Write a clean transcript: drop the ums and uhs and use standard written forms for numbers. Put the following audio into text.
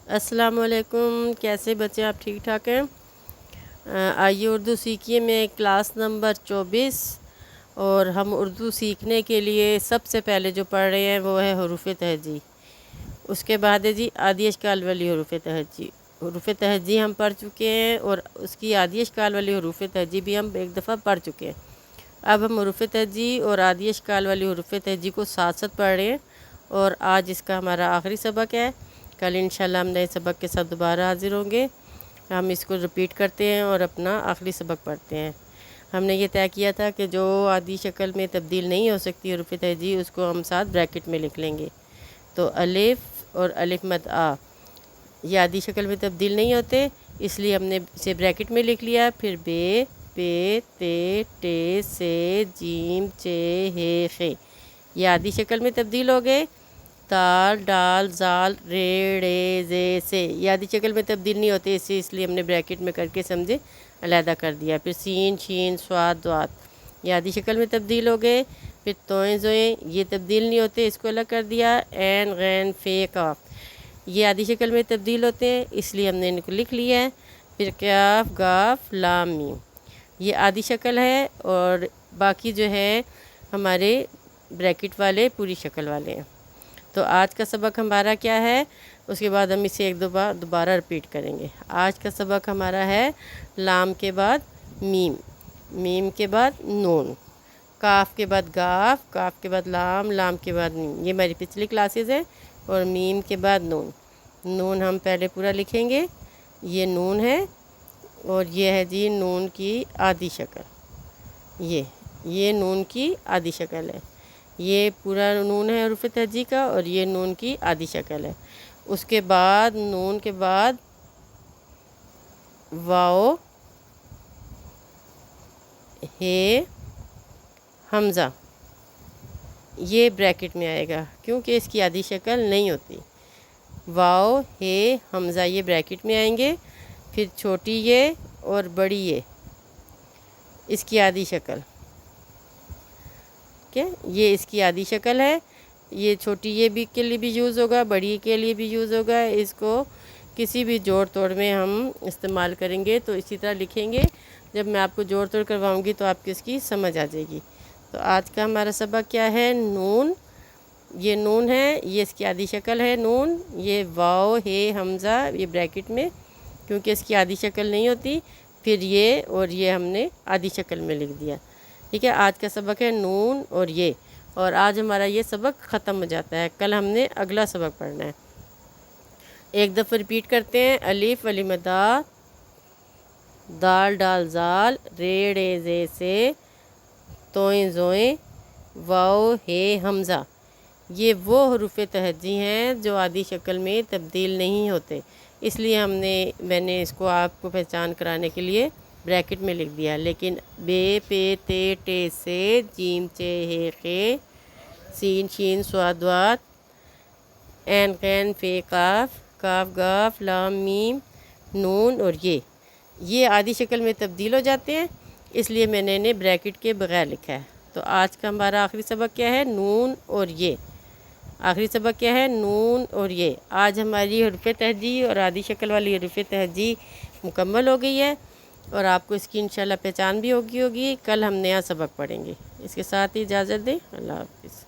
السلام علیکم، کیسے بچے آپ ٹھیک ٹھاک ہیں؟ آئیے اردو سیکھیے میں کلاس نمبر 24 اور ہم اردو سیکھنے کے لیے سب سے پہلے جو پڑھ رہے ہیں وہ ہے حروف تہجی۔ اس کے بعد ہے جی آدی اشکال والی حروف تہجی۔ حروف تہجی ہم پڑھ چکے ہیں اور اس کی آدی اشکال والی حروف تہجی بھی ہم ایک دفعہ پڑھ چکے ہیں۔ اب ہم حروف تہجی اور آدی اشکال والی حروف تہجی کو ساتھ ساتھ پڑھ رہے ہیں اور آج اس کا ہمارا آخری سبق ہے۔ کل انشاءاللہ ہم نئے سبق کے ساتھ دوبارہ حاضر ہوں گے۔ ہم اس کو رپیٹ کرتے ہیں اور اپنا آخری سبق پڑھتے ہیں۔ ہم نے یہ طے کیا تھا کہ جو آدی شکل میں تبدیل نہیں ہو سکتی حروف تہجی اس کو ہم ساتھ بریکٹ میں لکھ لیں گے۔ تو الف اور الف مد آ یہ آدی شکل میں تبدیل نہیں ہوتے، اس لیے ہم نے اسے بریکٹ میں لکھ لیا۔ پھر بے، پے، تے، ٹے، سے، جیم، چے، ہے، خے یہ آدی شکل میں تبدیل ہو گئے۔ دال، ڈال، زال، رے، ڑے، زے، سے یہ آدی شکل میں تبدیل نہیں ہوتے، اس لیے ہم نے بریکٹ میں کر کے سمجھے علیحدہ کر دیا۔ پھر سین، شین، صاد، ضاد یہ آدی شکل میں تبدیل ہو گئے۔ پھر توئیں، زوئیں یہ تبدیل نہیں ہوتے، اس کو الگ کر دیا۔ عین، غین، فے، قاف یہ آدی شکل میں تبدیل ہوتے ہیں، اس لیے ہم نے ان کو لکھ لیا ہے۔ پھر کاف، گاف، لام، میم یہ آدی شکل ہے اور باقی جو ہے ہمارے بریکٹ والے پوری شکل والے ہیں۔ تو آج کا سبق ہمارا کیا ہے، اس کے بعد ہم اسے ایک دو بار دوبارہ رپیٹ کریں گے۔ آج کا سبق ہمارا ہے لام کے بعد میم، میم کے بعد نون، کاف کے بعد گاف، کاف کے بعد لام، لام کے بعد میم یہ ہماری پچھلی کلاسز ہیں۔ اور میم کے بعد نون، نون ہم پہلے پورا لکھیں گے۔ یہ نون ہے اور یہ ہے جی نون کی آدھی شکل، یہ نون کی آدھی شکل ہے۔ یہ پورا نون ہے حروف تہجی کا اور یہ نون کی آدھی شکل ہے۔ اس کے بعد نون کے بعد واو، ہے، حمزہ یہ بریکٹ میں آئے گا کیونکہ اس کی آدھی شکل نہیں ہوتی۔ واو، ہے، حمزہ یہ بریکٹ میں آئیں گے۔ پھر چھوٹی یہ اور بڑی یہ اس کی آدھی شکل، یہ اس کی آدھی شکل ہے۔ یہ چھوٹی یہ بھی کے لیے بھی یوز ہوگا، بڑی کے لیے بھی یوز ہوگا۔ اس کو کسی بھی جوڑ توڑ میں ہم استعمال کریں گے تو اسی طرح لکھیں گے۔ جب میں آپ کو جوڑ توڑ کرواؤں گی تو آپ کو اس کی سمجھ آ جائے گی۔ تو آج کا ہمارا سبق کیا ہے، نون، یہ نون ہے، یہ اس کی آدھی شکل ہے نون۔ یہ واو، ہے، حمزہ یہ بریکٹ میں کیونکہ اس کی آدھی شکل نہیں ہوتی۔ پھر یہ اور یہ ہم نے آدھی شکل میں لکھ دیا۔ ٹھیک ہے، آج کا سبق ہے نون اور یہ، اور آج ہمارا یہ سبق ختم ہو جاتا ہے۔ کل ہم نے اگلا سبق پڑھنا ہے۔ ایک دفعہ رپیٹ کرتے ہیں۔ الف، الف مد آ، دال، ڈال، زال، رے، ڑے، زے، سے، توئیں، زوئیں، واو، ہے، حمزہ یہ وہ حروف تہجی ہیں جو آدھی شکل میں تبدیل نہیں ہوتے، اس لیے میں نے اس کو آپ کو پہچان کرانے کے لیے بریکٹ میں لکھ دیا۔ لیکن بے، پے، تے، ٹے، سے، جیم، چے، ہے، خے، سین، شین، صاد، ضاد، عین، غین، فے، قاف، کاف، گاف، لام، میم، نون اور یہ آدھی شکل میں تبدیل ہو جاتے ہیں، اس لیے میں نے انہیں بریکٹ کے بغیر لکھا ہے۔ تو آج کا ہمارا آخری سبق کیا ہے، نون اور یہ۔ آخری سبق کیا ہے، نون اور یہ۔ آج ہماری حروف تہجی اور آدھی شکل والی حروف تہجی مکمل ہو گئی ہے اور آپ کو اس کی انشاءاللہ پہچان بھی ہوگی۔ کل ہم نیا سبق پڑھیں گے۔ اس کے ساتھ ہی اجازت دیں، اللہ حافظ۔